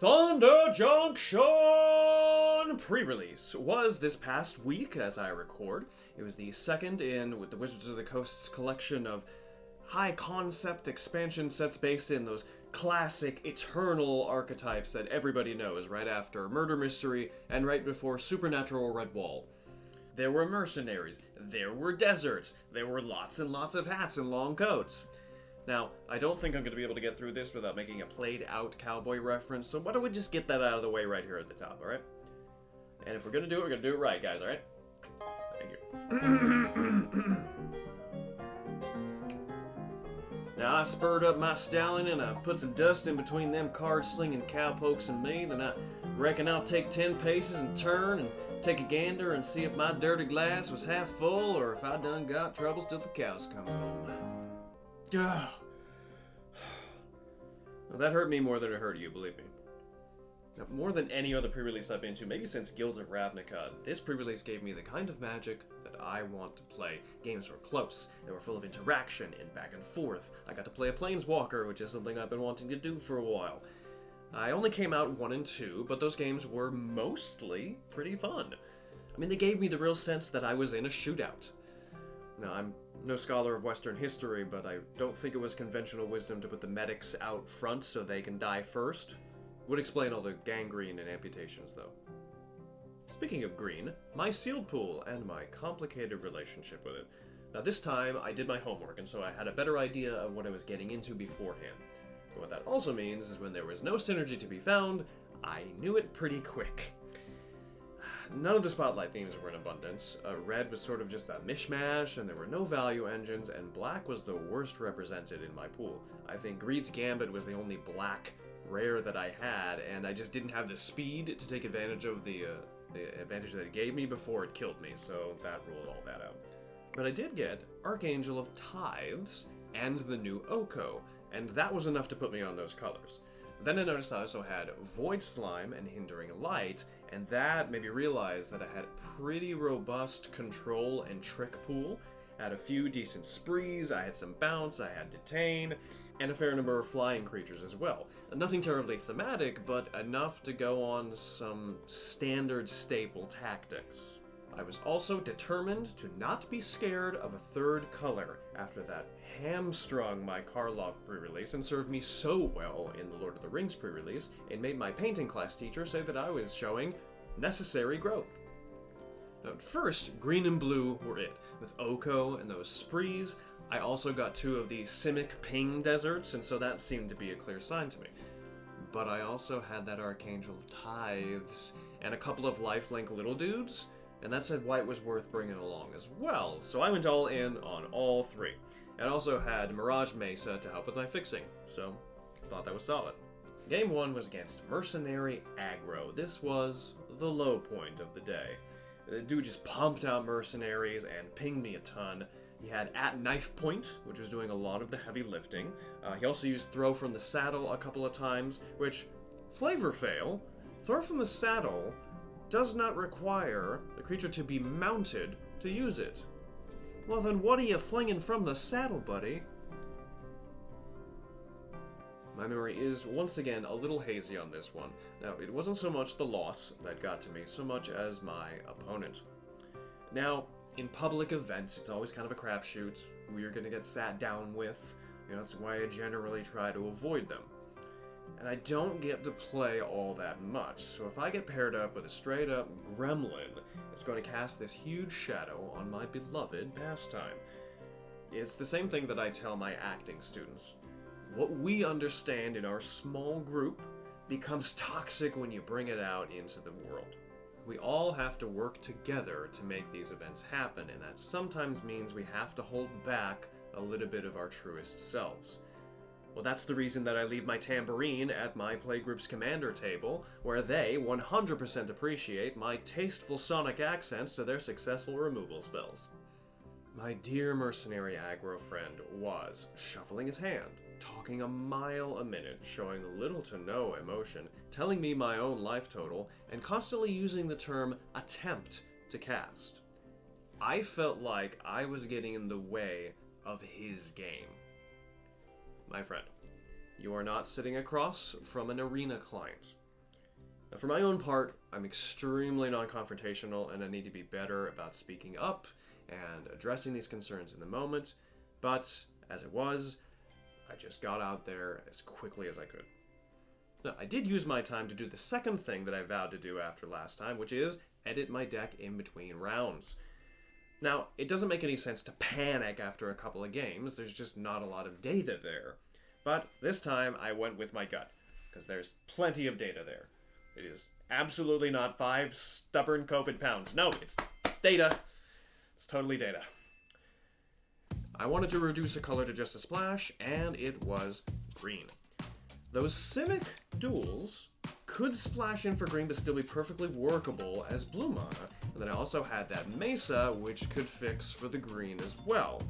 Thunder Junction pre-release was this past week as I record. It was the second in the Wizards of the Coast's collection of high-concept expansion sets based in those classic eternal archetypes that everybody knows, right after Murder Mystery and right before Supernatural Red Wall. There were mercenaries, there were deserts, there were lots and lots of hats and long coats. Now, I don't think I'm going to be able to get through this without making a played-out cowboy reference, so why don't we just get that out of the way right here at the top, alright? And if we're going to do it, we're going to do it right, guys, alright? Thank you. Now, I spurred up my stallion and I put some dust in between them card-slinging cowpokes and me, then I reckon I'll take 10 paces and turn and take a gander and see if my dirty glass was half full or if I done got troubles till the cows come home. Well, that hurt me more than it hurt you, believe me. Now, more than any other pre-release I've been to, maybe since Guilds of Ravnica, this pre-release gave me the kind of magic that I want to play. Games were close, they were full of interaction and back and forth. I got to play a Planeswalker, which is something I've been wanting to do for a while. I only came out 1 and 2, but those games were mostly pretty fun. I mean, they gave me the real sense that I was in a shootout. Now, I'm no scholar of Western history, but I don't think it was conventional wisdom to put the medics out front so they can die first. Would explain all the gangrene and amputations, though. Speaking of green, my sealed pool and my complicated relationship with it. Now, this time I did my homework, and so I had a better idea of what I was getting into beforehand. But what that also means is when there was no synergy to be found, I knew it pretty quick. None of the spotlight themes were in abundance. Red was sort of just a mishmash, and there were no value engines, and black was the worst represented in my pool. I think Greed's Gambit was the only black rare that I had, and I just didn't have the speed to take advantage of the advantage that it gave me before it killed me, so that ruled all that out. But I did get Archangel of Tithes and the new Oko, and that was enough to put me on those colors. Then I noticed I also had Void Slime and Hindering Light, and that made me realize that I had a pretty robust control and trick pool. I had a few decent sprees, I had some bounce, I had detain, and a fair number of flying creatures as well. Nothing terribly thematic, but enough to go on some standard staple tactics. I was also determined to not be scared of a third color after that hamstrung my Karlov pre-release and served me so well in the Lord of the Rings pre-release, it made my painting class teacher say that I was showing necessary growth. Now, at first, green and blue were it. With Oko and those sprees, I also got 2 of the Simic Ping deserts, and so that seemed to be a clear sign to me. But I also had that Archangel of Tithes and a couple of lifelink little dudes, and that said white was worth bringing along as well, so I went all in on all 3. And also had Mirage Mesa to help with my fixing, so thought that was solid. Game 1 was against Mercenary Aggro. This was the low point of the day. The dude just pumped out mercenaries and pinged me a ton. He had at knife point, which was doing a lot of the heavy lifting. He also used throw from the saddle a couple of times, which, flavor fail, throw from the saddle does not require the creature to be mounted to use it. Well then what are you flinging from the saddle, buddy? My memory is, once again, a little hazy on this one. Now, it wasn't so much the loss that got to me, so much as my opponent. Now, in public events, it's always kind of a crapshoot who you're gonna get sat down with. You know, that's why I generally try to avoid them. And I don't get to play all that much, so if I get paired up with a straight-up gremlin, it's going to cast this huge shadow on my beloved pastime. It's the same thing that I tell my acting students. What we understand in our small group becomes toxic when you bring it out into the world. We all have to work together to make these events happen, and that sometimes means we have to hold back a little bit of our truest selves. Well, that's the reason that I leave my tambourine at my playgroup's commander table, where they 100% appreciate my tasteful sonic accents to their successful removal spells. My dear mercenary aggro friend was shuffling his hand, talking a mile a minute, showing little to no emotion, telling me my own life total, and constantly using the term attempt to cast. I felt like I was getting in the way of his game. My friend, you are not sitting across from an arena client. Now, for my own part, I'm extremely non-confrontational, and I need to be better about speaking up and addressing these concerns in the moment, but as it was, I just got out there as quickly as I could. Now, I did use my time to do the second thing that I vowed to do after last time, which is edit my deck in between rounds. Now, it doesn't make any sense to panic after a couple of games, there's just not a lot of data there. But this time, I went with my gut, because there's plenty of data there. It is absolutely not 5 stubborn COVID pounds. No, it's data. It's totally data. I wanted to reduce a color to just a splash, and it was green. Those Simic duels could splash in for green but still be perfectly workable as blue mana. And then I also had that Mesa, which could fix for the green as well.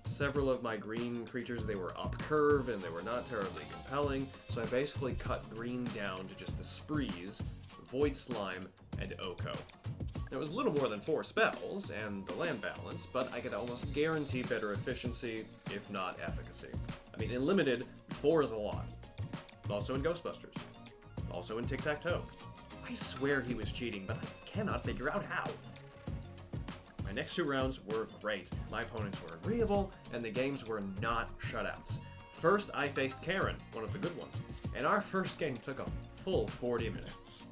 Several of my green creatures, they were up curve and they were not terribly compelling, so I basically cut green down to just the Sprees, Void Slime, and Oko. It was a little more than 4 spells and the land balance, but I could almost guarantee better efficiency, if not efficacy. I mean, in Limited, 4 is a lot. Also in Ghostbusters. Also in Tic-Tac-Toe. I swear he was cheating, but I cannot figure out how. My next 2 rounds were great. My opponents were agreeable, and the games were not shutouts. First, I faced Karen, one of the good ones, and our first game took a full 40 minutes.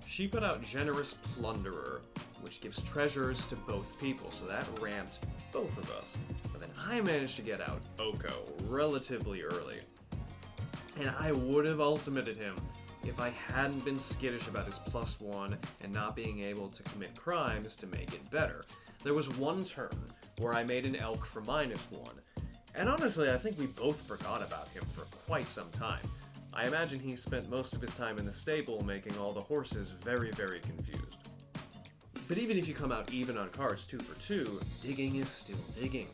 She put out Generous Plunderer, which gives treasures to both people, so that ramped both of us. But then I managed to get out Oko relatively early. And I would have ultimated him if I hadn't been skittish about his +1 and not being able to commit crimes to make it better. There was one turn where I made an elk for -1, and honestly I think we both forgot about him for quite some time. I imagine he spent most of his time in the stable making all the horses very, very confused. But even if you come out even on cards 2 for 2, digging is still digging.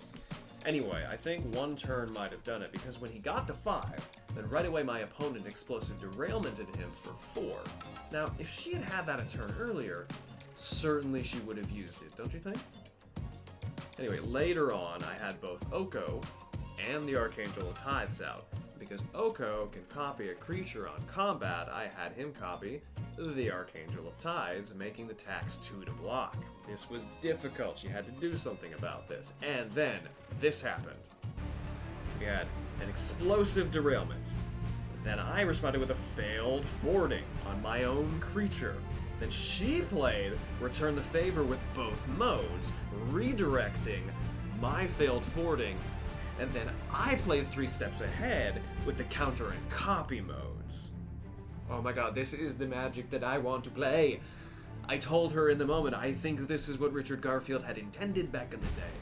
Anyway, I think one turn might have done it, because when he got to 5, then right away my opponent explosive derailmented him for 4. Now, if she had had that a turn earlier, certainly she would have used it, don't you think? Anyway, later on, I had both Oko and the Archangel of Tithes out. Because Oko can copy a creature on combat, I had him copy the Archangel of Tithes, making the tax 2 to block. This was difficult, she had to do something about this. And then, this happened. We had an explosive derailment. Then I responded with a failed forwarding on my own creature. Then she played Return the Favor with both modes, redirecting my failed forwarding, and then I played 3 steps ahead with the counter and copy modes. Oh my god, this is the magic that I want to play! I told her in the moment, I think this is what Richard Garfield had intended back in the day.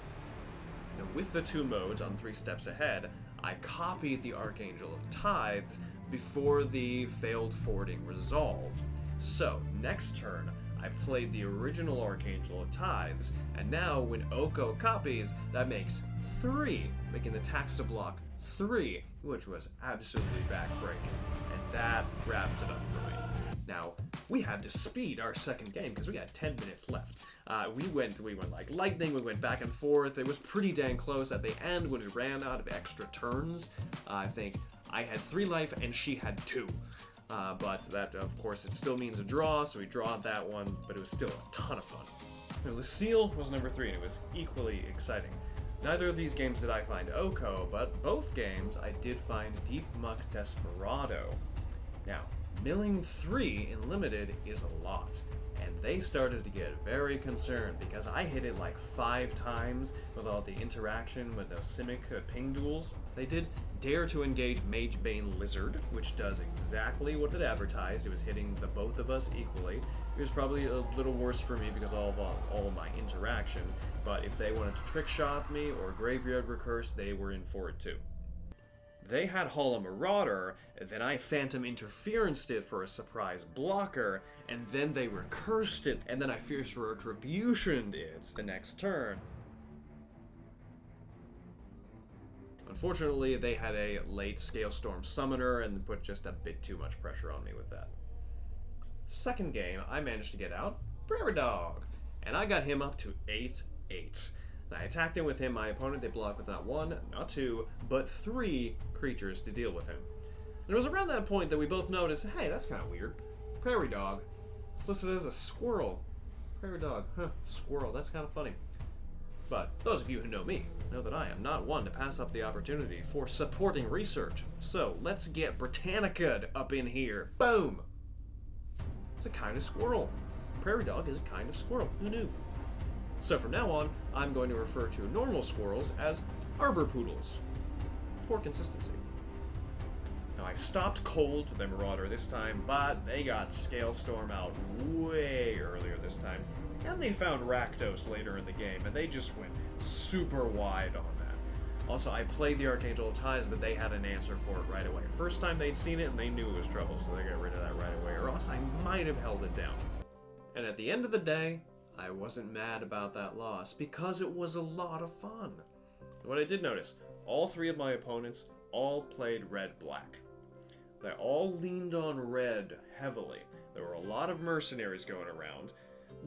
Now, with the 2 modes on 3 steps ahead, I copied the Archangel of Tithes before the failed forwarding resolved. So, next turn, I played the original Archangel of Tithes, and now when Oko copies, that makes 3, making the tax to block 3, which was absolutely backbreaking. And that wrapped it up for me. Now, we had to speed our second game because we had 10 minutes left. We went like lightning, we went back and forth. It was pretty dang close at the end when we ran out of extra turns. I think I had 3 life and she had 2. But that, of course, it still means a draw, so we drawed that one, but it was still a ton of fun. Now, Lucille was number 3, and it was equally exciting. Neither of these games did I find Oko, but both games I did find Deep Muck Desperado. Now, milling 3 in Limited is a lot, and they started to get very concerned because I hit it like 5 times with all the interaction with those Simic ping duels. They did dare to engage Magebane Lizard, which does exactly what it advertised. It was hitting the both of us equally. It was probably a little worse for me because all of my interaction, but if they wanted to trick shot me or Graveyard Recurse, they were in for it too. They had Hollow Marauder, and then I Phantom Interferenced it for a surprise blocker, and then they recursed it, and then I Fierce Retributioned it the next turn. Unfortunately, they had a late Scalestorm Summoner and put just a bit too much pressure on me with that. Second game, I managed to get out Prairie Dog, and I got him up to 8/8. And I attacked him with him. My opponent, they blocked with not 1, not 2, but 3 creatures to deal with him. And it was around that point that we both noticed, hey, that's kind of weird. Prairie dog. It's listed as a squirrel. Prairie dog. Huh. Squirrel. That's kind of funny. But those of you who know me know that I am not one to pass up the opportunity for supporting research. So let's get Britannica up in here. Boom! It's a kind of squirrel. Prairie dog is a kind of squirrel. Who knew? So from now on, I'm going to refer to normal squirrels as arbor poodles, for consistency. Now I stopped cold with the Marauder this time, but they got Scalestorm out way earlier this time. And they found Rakdos later in the game, and they just went super wide on that. Also, I played the Archangel of Ties, but they had an answer for it right away. First time they'd seen it, and they knew it was trouble, so they got rid of that right away, or else I might have held it down. And at the end of the day, I wasn't mad about that loss, because it was a lot of fun. What I did notice, all three of my opponents all played red-black. They all leaned on red heavily. There were a lot of mercenaries going around.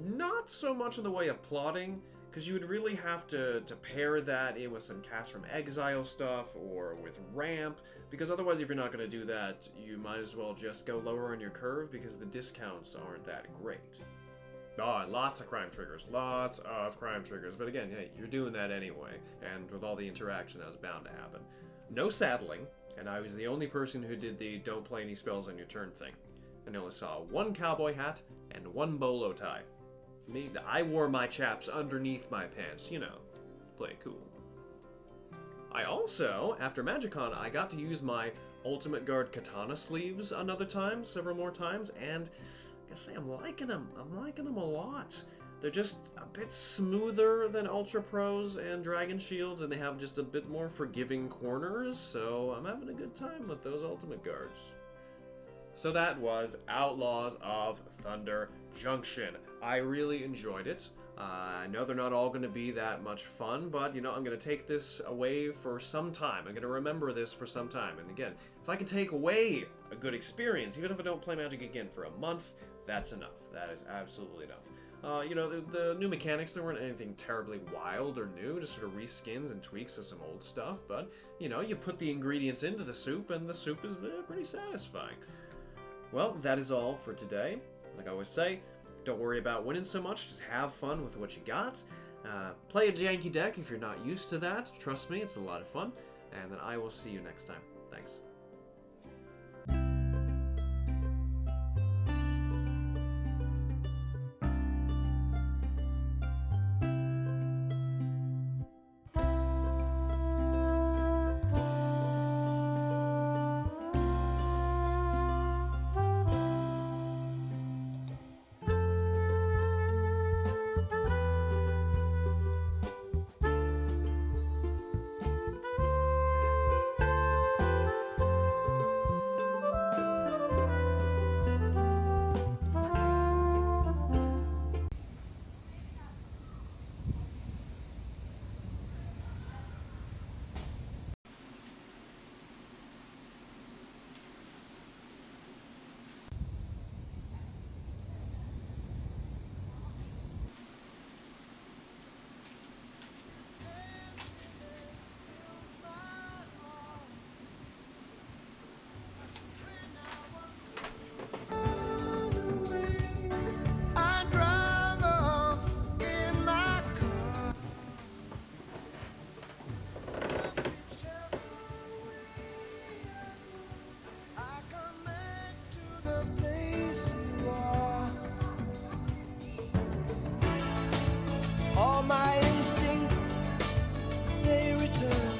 Not so much in the way of plotting, because you would really have to pair that in with some Cast from Exile stuff, or with ramp, because otherwise if you're not going to do that, you might as well just go lower on your curve, because the discounts aren't that great. Oh, and lots of crime triggers. Lots of crime triggers. But again, hey, you're doing that anyway, and with all the interaction that was bound to happen. No saddling, and I was the only person who did the don't play any spells on your turn thing. And I only saw one cowboy hat and one bolo tie. I wore my chaps underneath my pants, you know, play it cool. I also, after MagicCon, I got to use my Ultimate Guard katana sleeves several more times, and I gotta say, I'm liking them. I'm liking them a lot. They're just a bit smoother than Ultra Pros and Dragon Shields, and they have just a bit more forgiving corners, so I'm having a good time with those Ultimate Guards. So that was Outlaws of Thunder Junction. I really enjoyed it. I know they're not all going to be that much fun, but, you know, I'm going to take this away for some time. I'm going to remember this for some time. And again, if I can take away a good experience, even if I don't play Magic again for a month, that's enough. That is absolutely enough. You know, the new mechanics, there weren't anything terribly wild or new, just sort of reskins and tweaks of some old stuff, but, you know, you put the ingredients into the soup, and the soup is pretty satisfying. Well, that is all for today. Like I always say, don't worry about winning so much, just have fun with what you got. Play a janky deck if you're not used to that. Trust me, it's a lot of fun. And then I will see you next time. Thanks. All my instincts, they return.